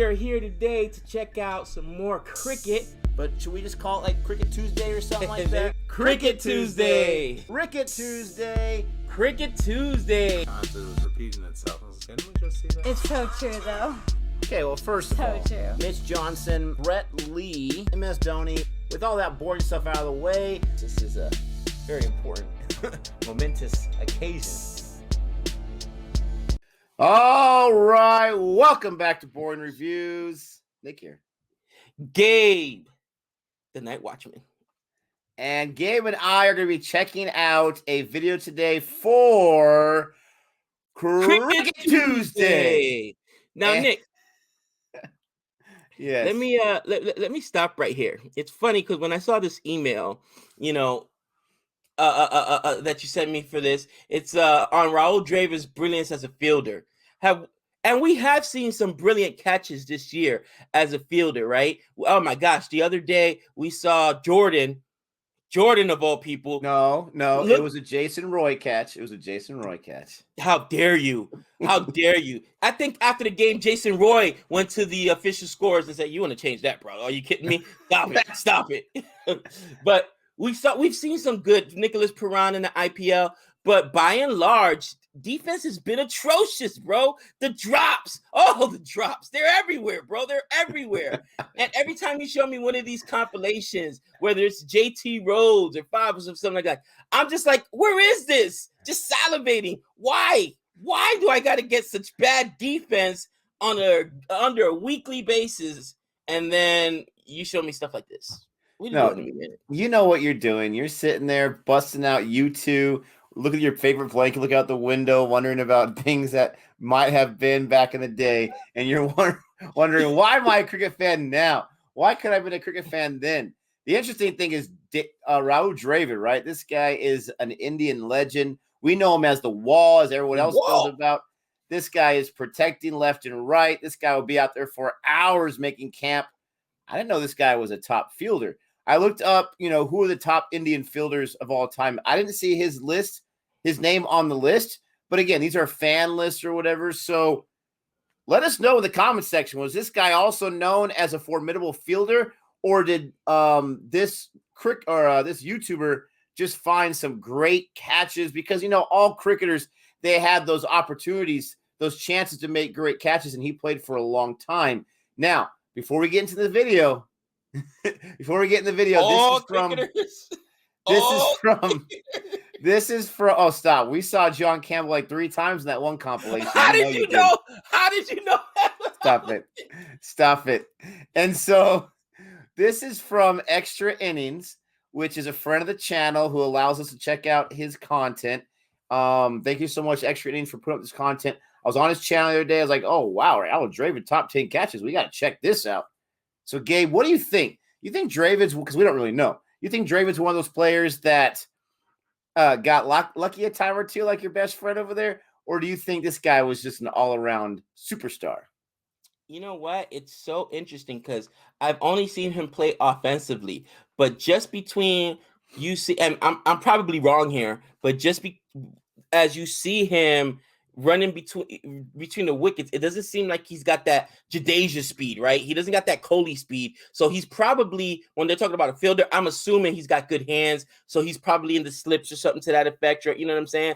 We're here today to check out some more cricket. But should we just call it like Cricket Tuesday or something like that? Cricket Tuesday. Cricket Tuesday. Cricket Tuesday. It was repeating itself. I was like, didn't we just see that? It's so true, though. Okay, well, first of all, true. Mitch Johnson, Brett Lee, MS Dhoni, with all that boring stuff out of the way, this is a very important, momentous occasion. All right, welcome back to Boring Reviews. Nick here. Gabe, the Night Watchman. And Gabe and I are going to be checking out a video today for Cricket Tuesday. Now, Nick, yes. let me stop right here. It's funny because when I saw this email, that you sent me for this, it's on Rahul Dravid's brilliance as a fielder. And we have seen some brilliant catches this year as a fielder, right? Oh my gosh, the other day we saw Jordan of all people. No, it was a Jason Roy catch. How dare you? How dare you? I think after the game, Jason Roy went to the official scores and said, "You want to change that, bro? Are you kidding me? Stop it." But we've seen some good Nicholas Perron in the IPL, but by and large, defense has been atrocious, bro. The drops, they're everywhere, bro. They're everywhere. And every time you show me one of these compilations, whether it's JT Rhodes or Fabs or something like that, I'm just like, where is this? Just salivating. Why? Why do I got to get such bad defense under a weekly basis? And then you show me stuff like this. You know what you're doing. You're sitting there busting out YouTube. Look at your favorite blanket, look out the window, wondering about things that might have been back in the day. And you're wondering, why am I a cricket fan now? Why could I have been a cricket fan then? The interesting thing is Rahul Dravid, right? This guy is an Indian legend. We know him as the Wall, as everyone else knows about. This guy is protecting left and right. This guy will be out there for hours making camp. I didn't know this guy was a top fielder. I looked up, who are the top Indian fielders of all time. I didn't see his name on the list. But again, these are fan lists or whatever. So let us know in the comment section. Was this guy also known as a formidable fielder, or did this YouTuber just find some great catches? Because all cricketers, they had those opportunities, those chances to make great catches, and he played for a long time. Now, before we get into the video. This is from. Oh, stop! We saw John Campbell like 3 times in that one compilation. How did you know? Stop it! And so, this is from Xtra Innings, which is a friend of the channel who allows us to check out his content. Thank you so much, Xtra Innings, for putting up this content. I was on his channel the other day. I was like, oh wow, Rahul Dravid top 10 catches. We got to check this out. So, Gabe, what do you think? You think Dravid's, because we don't really know, you think Dravid's one of those players that got lucky a time or two like your best friend over there? Or do you think this guy was just an all-around superstar? You know what? It's so interesting because I've only seen him play offensively. But just between you see, and I'm probably wrong here, but as you see him running between the wickets, it doesn't seem like he's got that Jadeja speed, right? He doesn't got that Kohli speed. So he's probably, when they're talking about a fielder, I'm assuming he's got good hands. So he's probably in the slips or something to that effect, or, you know what I'm saying?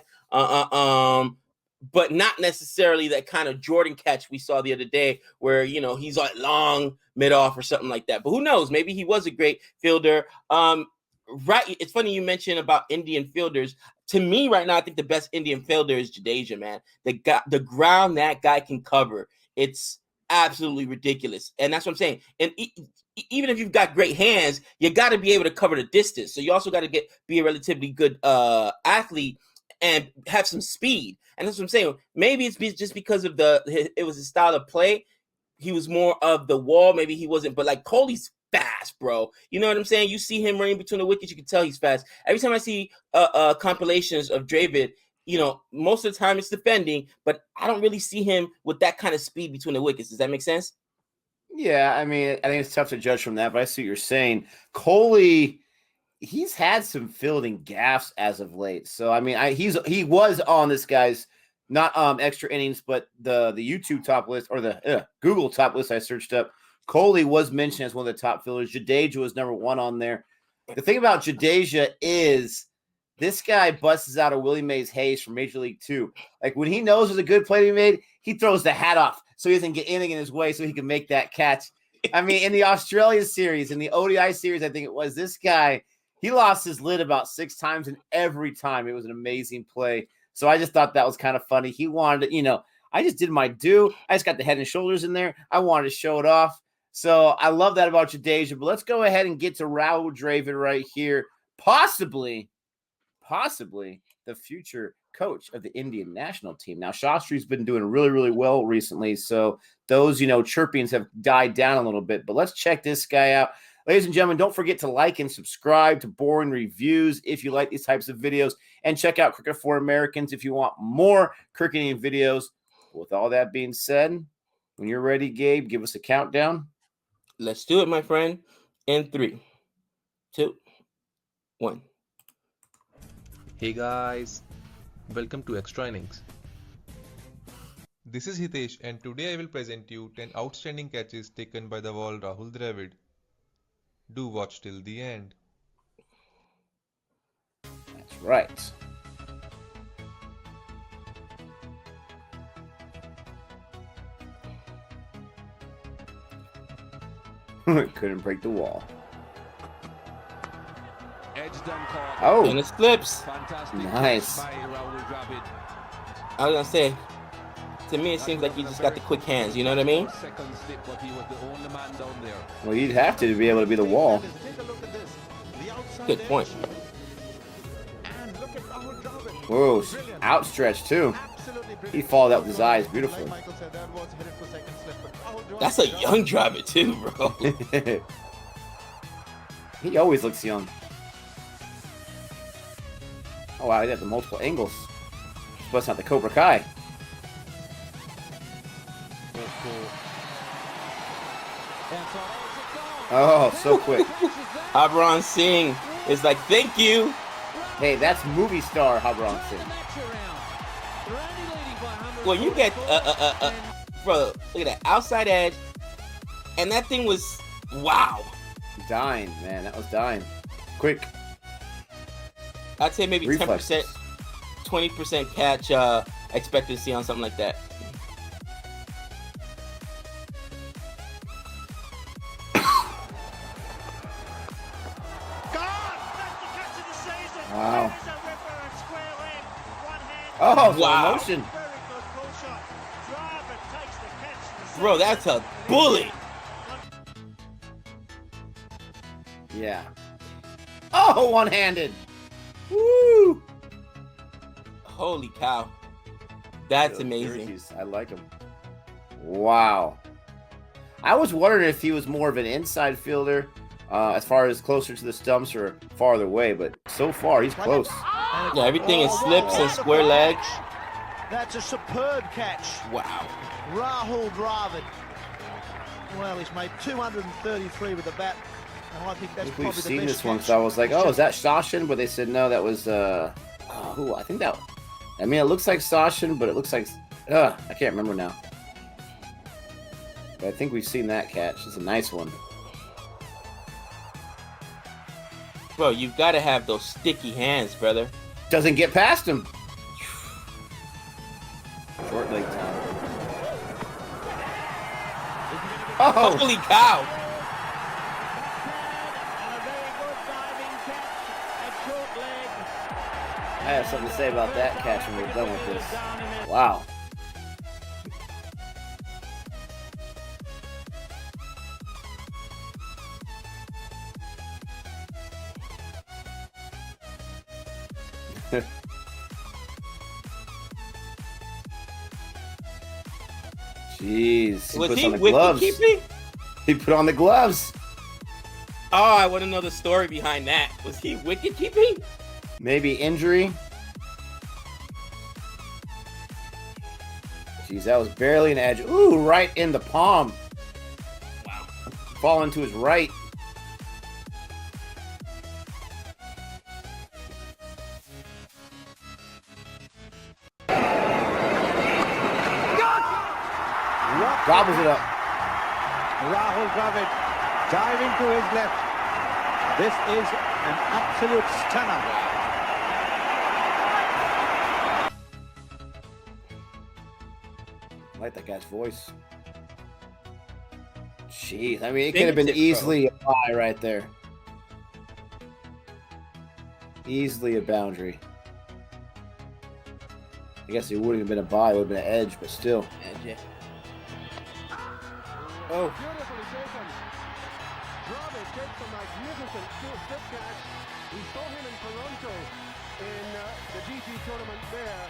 But not necessarily that kind of Jordan catch we saw the other day where, he's like long mid-off or something like that. But who knows? Maybe he was a great fielder. Right. It's funny you mentioned about Indian fielders. To me right now, I think the best Indian fielder is Jadeja, man. The ground that guy can cover, it's absolutely ridiculous. And that's what I'm saying. And even if you've got great hands, you got to be able to cover the distance. So you also got to be a relatively good athlete and have some speed. And that's what I'm saying. Maybe it's just because of it was his style of play. He was more of the Wall. Maybe he wasn't. But like Kohli's fast, bro. You know what I'm saying? You see him running between the wickets, you can tell he's fast. Every time I see compilations of Dravid, most of the time it's defending, but I don't really see him with that kind of speed between the wickets. Does that make sense? Yeah, I mean, I think it's tough to judge from that, but I see what you're saying. Kohli, he's had some fielding gaffes as of late. So, I mean, he was on this guy's not Extra Innings, but the YouTube top list or the Google top list I searched up. Coley was mentioned as one of the top fielders. Jadeja was number 1 on there. The thing about Jadeja is this guy busts out a Willie Mays Hayes from Major League 2. Like when he knows there's a good play to be made, he throws the hat off so he doesn't get anything in his way so he can make that catch. I mean, in the Australia series, in the ODI series, I think it was, this guy, he lost his lid about 6 times, and every time it was an amazing play. So I just thought that was kind of funny. He wanted to, I just did my due. I just got the head and shoulders in there. I wanted to show it off. So I love that about Jadeja. But let's go ahead and get to Rahul Dravid right here. Possibly the future coach of the Indian national team. Now, Shastri's been doing really, really well recently. So those, chirpings have died down a little bit. But let's check this guy out. Ladies and gentlemen, don't forget to like and subscribe to Boring Reviews if you like these types of videos. And check out Cricket for Americans if you want more cricketing videos. With all that being said, when you're ready, Gabe, give us a countdown. Let's do it, my friend. In 3, 2, 1. Hey guys, welcome to Xtra Innings. This is Hitesh, and today I will present you 10 outstanding catches taken by the wall Rahul Dravid. Do watch till the end. That's right. Couldn't break the wall. Oh, And it slips. nice. I was going to say, to me, it seems like you just got the quick hands. You know what I mean? Well, you'd have to be able to be the wall. Good point. Whoa, outstretched too. He followed that with his eyes beautifully. That's a young Dravid too, bro. He always looks young. Oh wow, he had the multiple angles. Busting out the Cobra Kai. Oh, so quick. Habron Singh is like, thank you. Hey, that's movie star Habron Singh. Well, you get bro, look at that outside edge, and that thing was wow. Dying, man, that was dying. Quick. I'd say maybe Reflexes. 10%, 20% catch expectancy on something like that. Wow. Oh, Wow. motion. Bro, that's a bullet. Yeah. Oh, one-handed. Woo! Holy cow. That's Those amazing. jerseys, I like them. Wow. I was wondering if he was more of an inside fielder, as far as closer to the stumps or farther away, but so far he's close. Yeah, everything is slips and square legs. That's a superb catch. Wow. Rahul Dravid. Well, he's made 233 with the bat, and I think that's We've probably seen the best this one, catch. so I was like, oh, is that Sashin? But they said no, that was who? I think that. I mean, it looks like Sashin, but it looks like I can't remember now. But I think we've seen that catch. It's a nice one. Bro, you've got to have those sticky hands, brother. Doesn't get past him. Short leg time. Oh, Holy cow. I have something to say about that catch when we're done with this. Wow. Jeez. He Was puts he on the wicket gloves. keeping? He put on the gloves. Oh, I want to know the story behind that. Was he wicket keeping? Maybe injury. Jeez, that was barely an edge. Ooh, right in the palm. Wow. Falling to his right. Gobbles it up. Rahul Dravid diving to his left. This is an absolute stunner. I like that guy's voice. Jeez, I mean, it could have been easily a bye right there. Easily a boundary. I guess it wouldn't have been a bye, it would have been an edge, but still. Edge, yeah. Oh. Beautifully taken. Dravid takes a magnificent slip catch. We saw him in Toronto in the DP tournament there.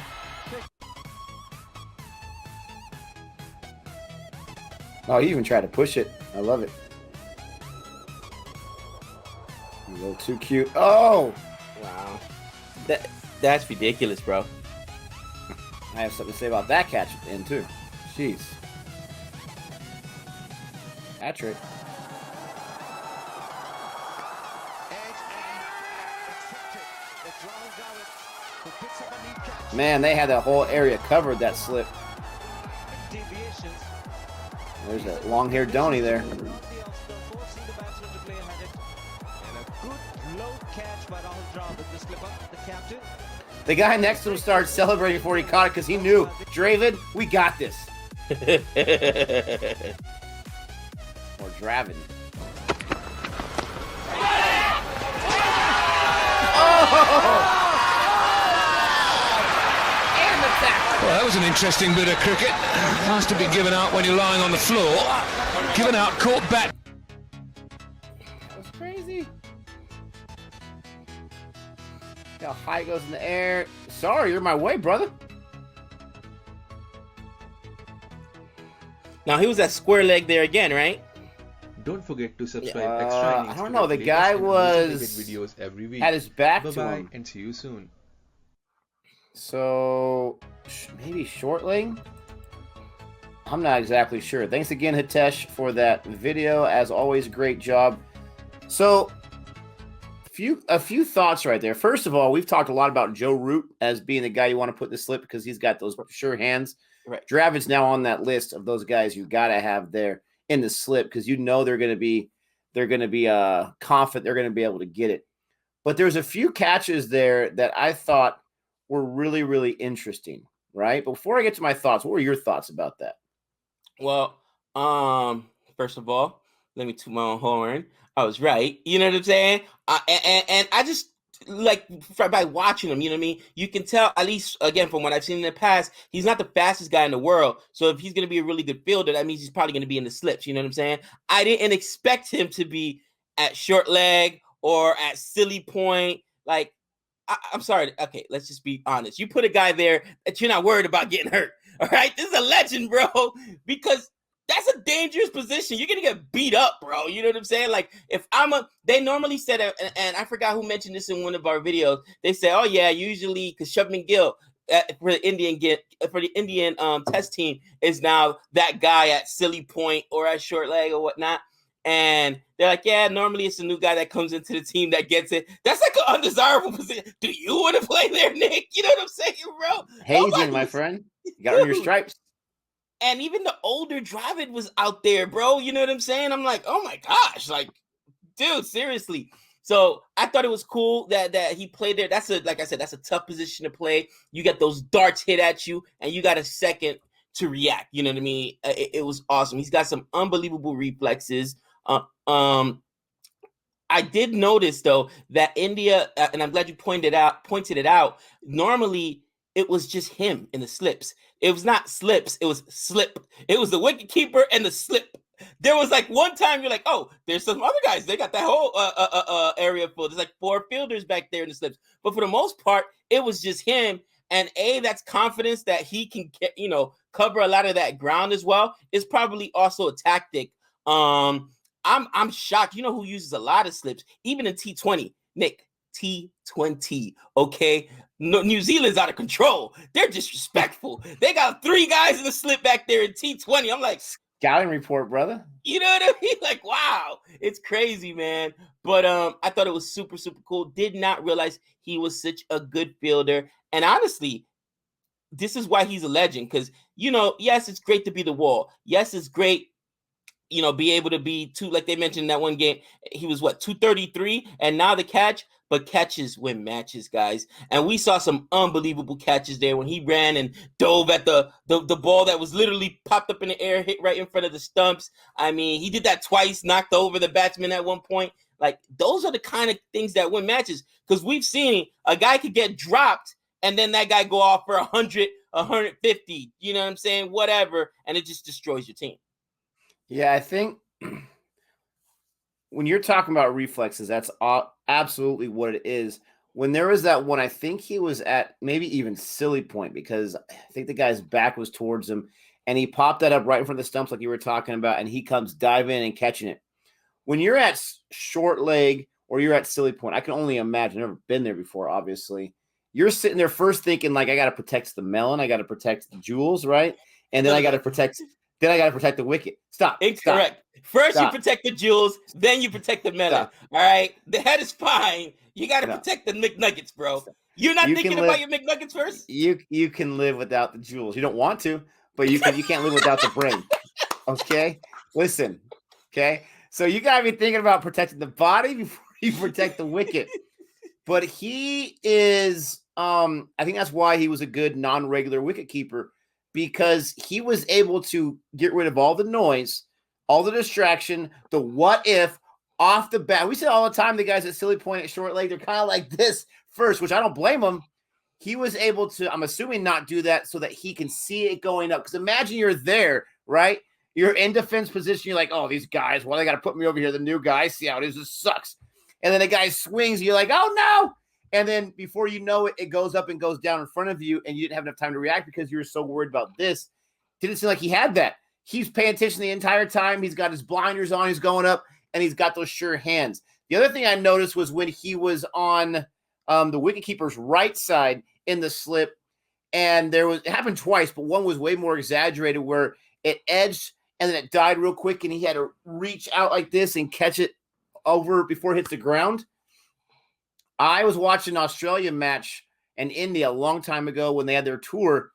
Oh, he even tried to push it. I love it. A little too cute. Oh! Wow. That's ridiculous, bro. I have something to say about that catch at the end, too. Jeez. Hat trick. Man, they had that whole area covered, that slip. There's a long-haired Donny there. The guy next to him started celebrating before he caught it because he knew, Dravid, we got this. Or Dravid. Oh! Well, that was an interesting bit of cricket. Nice to be given out when you're lying on the floor. Given out, caught back. That was crazy. Look how high it goes in the air. Sorry, you're in my way, brother. Now, he was at square leg there again, right? Don't forget to subscribe Extra Innings. I don't know. The guy videos every week. had his back to Bye-bye him. and see you soon. So, maybe short leg? I'm not exactly sure. Thanks again, Hitesh, for that video. As always, great job. So, a few thoughts right there. First of all, we've talked a lot about Joe Root as being the guy you want to put in the slip because he's got those sure hands. Right. Dravid's now on that list of those guys you got to have there in the slip because you know they're going to be confident they're going to be able to get it. But there's a few catches there that I thought were really, really interesting, right? But before I get to my thoughts, what were your thoughts about that? Well, first of all, let me toot my own horn. I was right. You know what I'm saying? And I just like by watching him, you know what I mean? You can tell, at least again from what I've seen in the past, he's not the fastest guy in the world. So if he's going to be a really good fielder, that means he's probably going to be in the slips. You know what I'm saying? I didn't expect him to be at short leg or at silly point. Like, I'm sorry. Okay, let's just be honest. You put a guy there that you're not worried about getting hurt. All right, this is a legend, bro, because that's a dangerous position. You're gonna get beat up, bro. You know what I'm saying? Like, if they normally said, and I forgot who mentioned this in one of our videos. They say, oh yeah, usually because Shubman Gill for the Indian test team is now that guy at silly point or at short leg or whatnot. And they're like, yeah, normally it's a new guy that comes into the team that gets it. That's like an undesirable position. Do you want to play there, Nick? You know what I'm saying, bro? Hazing, my friend. You got to earn your stripes. And even the older Dravid was out there, bro. You know what I'm saying? I'm like, oh my gosh, like, dude, seriously. So I thought it was cool that he played there. Like I said, that's a tough position to play. You get those darts hit at you, and you got a second to react. You know what I mean? It was awesome. He's got some unbelievable reflexes. I did notice though that India, and I'm glad you pointed it out. Normally, it was just him in the slips. It was not slips. It was slip. It was the wicket keeper and the slip. There was like one time you're like, oh, there's some other guys. They got that whole area full. There's like 4 fielders back there in the slips. But for the most part, it was just him. And that's confidence that he can get, cover a lot of that ground as well. Is probably also a tactic. I'm shocked. You know who uses a lot of slips, even in T20, Nick. T20, okay? No, New Zealand's out of control. They're disrespectful. They got 3 guys in the slip back there in T20. I'm like, scouting report, brother. You know what I mean? Like, wow, it's crazy, man. But I thought it was super, super cool. Did not realize he was such a good fielder. And honestly, this is why he's a legend. Because, yes, it's great to be the Wall. Yes, it's great, be able to be like they mentioned in that one game, he was 233, and now the catch, but catches win matches, guys. And we saw some unbelievable catches there when he ran and dove at the ball that was literally popped up in the air, hit right in front of the stumps. I mean, he did that twice, knocked over the batsman at one point. Like, those are the kind of things that win matches, because we've seen a guy could get dropped and then that guy go off for 100, 150, you know what I'm saying? Whatever. And it just destroys your team. Yeah, I think when you're talking about reflexes, that's absolutely what it is. When there was that one, I think he was at maybe even silly point, because I think the guy's back was towards him, and he popped that up right in front of the stumps like you were talking about, and he comes diving and catching it. When you're at short leg or you're at silly point, I can only imagine. I've never been there before, obviously. You're sitting there first thinking, like, I got to protect the melon, I got to protect the jewels, right? And then I got to protect the wicket. Stop. Incorrect. Stop. First, Stop. You protect the jewels, then you protect the melon. Stop. All right? The head is fine. You got to protect the McNuggets, bro. Stop. You're not thinking about your McNuggets first? You can live without the jewels. You don't want to, but you can't live without the brain. Okay? Listen. Okay? So you got to be thinking about protecting the body before you protect the wicket. But he is, I think that's why he was a good non-regular wicket keeper, because he was able to get rid of all the noise, all the distraction, the what if off the bat. We say all the time, the guys at silly point at short leg, they're kind of like this first, which I don't blame him. He was able to, I'm assuming, not do that so that he can see it going up. Because imagine you're there, right? You're in defense position. You're like, oh, these guys, why they got to put me over here? The new guy, see how it is. This sucks. And then the guy swings. And you're like, oh, no. And then before you know it, it goes up and goes down in front of you, and you didn't have enough time to react because you were so worried about this. Didn't seem like he had that. He's paying attention the entire time. He's got his blinders on. He's going up, and he's got those sure hands. The other thing I noticed was when he was on the wicketkeeper's right side in the slip, and it happened twice, but one was way more exaggerated where it edged and then it died real quick, and he had to reach out like this and catch it over before it hits the ground. I was watching an Australian match in India a long time ago when they had their tour,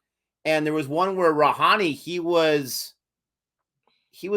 and there was one where Rahane, he was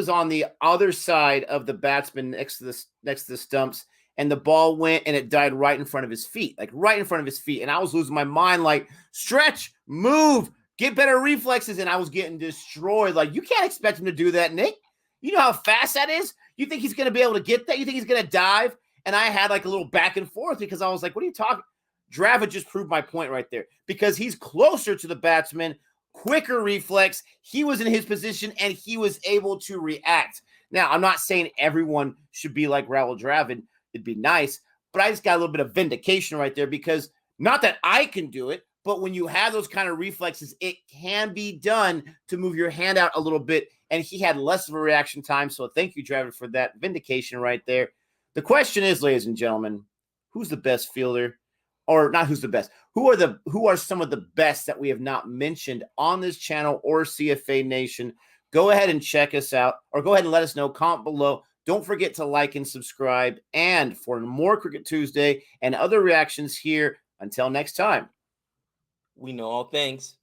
on the other side of the batsman next to the stumps, and the ball went and it died right in front of his feet, like right in front of his feet. And I was losing my mind, like, stretch, move, get better reflexes, and I was getting destroyed. Like, you can't expect him to do that, Nick. You know how fast that is? You think he's going to be able to get that? You think he's going to dive? And I had like a little back and forth because I was like, what are you talking? Dravid just proved my point right there, because he's closer to the batsman, quicker reflex. He was in his position and he was able to react. Now, I'm not saying everyone should be like Rahul Dravid. It'd be nice, but I just got a little bit of vindication right there, because not that I can do it, but when you have those kind of reflexes, it can be done to move your hand out a little bit. And he had less of a reaction time. So thank you, Dravid, for that vindication right there. The question is, ladies and gentlemen, who's the best fielder? Or not who's the best. Who are some of the best that we have not mentioned on this channel or CFA Nation? Go ahead and check us out, or go ahead and let us know. Comment below. Don't forget to like and subscribe. And for more Cricket Tuesday and other reactions here, until next time. We know all things.